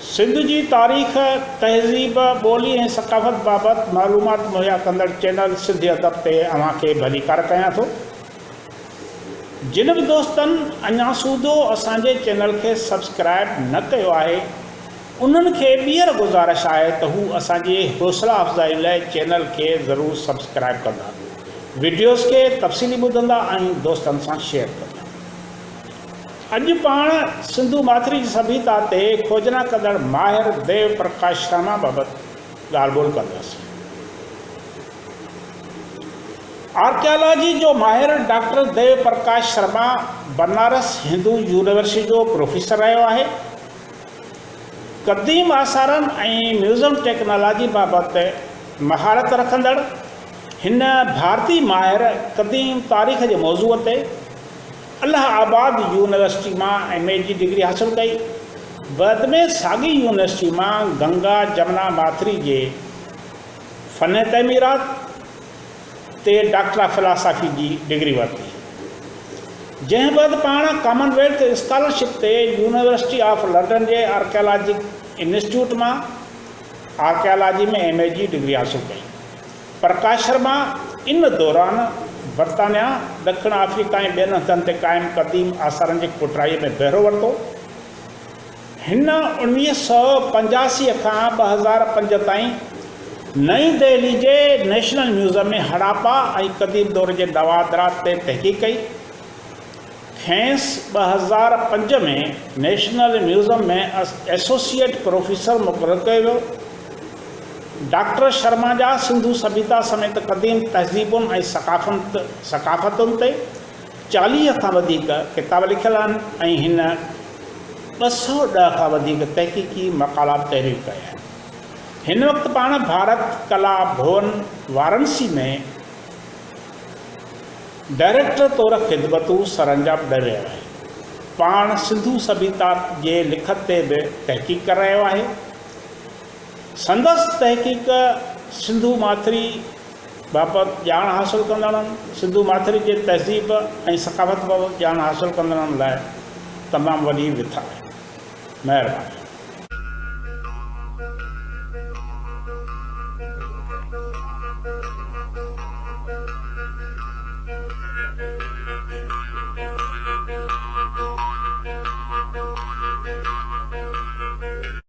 सिंध जी तारीख़, तहज़ीब, ॿोली ऐं सक़ाफ़त बाबति मालूमात मुहैया कंदड़ चैनल सिंधी अदब ते अव्हांखे भलीकार कयां थो। जिन बि दोस्तनि अञा सूदो असांजे चैनल खे सब्सक्राइब न कयो आहे उन्हनि खे ॿीहर गुज़ारिश आहे त हू असांजी हौसला अफ़ज़ाई लाइ चैनल खे ज़रूरु सब्सक्राइब कंदा, वीडियोज़ खे तफ़सीली ॿुधंदा ऐं दोस्तनि सां शेयर कंदा। अॼु पाण सिंधु माथिरी जी सभ्यता ते खोजना कंदड़ माहिर देव प्रकाश शर्मा बाबति ॻाल्हि ॿोल कंदासीं। आर्कियोलॉजी जो माहिर डॉक्टर देव प्रकाश शर्मा बनारस हिंदू यूनिवर्सिटी जो प्रोफेसर रहियो आहे। क़दीम आसारनि ऐं म्यूज़ियम टेक्नोलॉजी बाबति महारत रखंदड़ हिन भारतीय माहिर क़दीम तारीख़ जे मौज़ूअ ते अलाहाबाद यूनिवर्सिटी मां MA जी डिग्री हासिल कई। बाद में साॻी यूनिवर्सिटी मां गंगा जमुना माथिरी जे फ़न तमीरात ते डॉक्टर ऑफ फिलासफ़ी जी डिग्री वरिती, जंहिं बाद पाण कॉमनवेल्थ स्कॉलरशिप ते यूनिवर्सिटी ऑफ लंडन जे आर्कियोलॉजिक इंस्टीट्यूट मां आर्कियोलॉजी में MA जी डिग्री हासिल कई। प्रकाश शर्मा इन दौरान बर्तानिया, ॾखिण अफ्रीका ऐं ॿियनि हंधनि ते क़ाइमु क़दीम आसारनि जी कोटराईअ में बहिरो वरितो। हिन 1985 खां 2005 ताईं नई दिल्ली जे नेशनल म्यूज़ियम में हड़ापा ऐं क़दीम दौर जे नवादरात ते तहक़ीक़ कई। खेसि 2005 में नेशनल म्यूज़ियम में एसोसिएट प्रोफेसर मुक़ररु कयो वियो। डॉक्टर शर्मा जा सिंधु सभ्यता समेत क़दीम तहज़ीबुनि ऐं सक़ाफ़तुनि ते 40 खां वधीक किताब लिखियल आहिनि ऐं हिन 210 खां वधीक तहक़ीक़ी मक़ालात तहरीर कया आहिनि। हिन वक़्तु पाण भारत कला भवन वाराणसी में डायरेक्टर तौर ख़िदमतूं सरअंजाम ॾेई रहियो आहे। पाण सिंधु सभ्यता जे लिखत ते बि तहक़ीक़ करे रहियो आहे। संदसि तहक़ीक़ सिंधु माथिरी बाबति ॼाण हासिल कंदड़नि, सिंधु माथिरी जे तहज़ीब ऐं सक़ाफ़त बाबति ॼाण हासिल कंदड़नि लाइ तमामु वॾी विथा आहे। महिरबानी।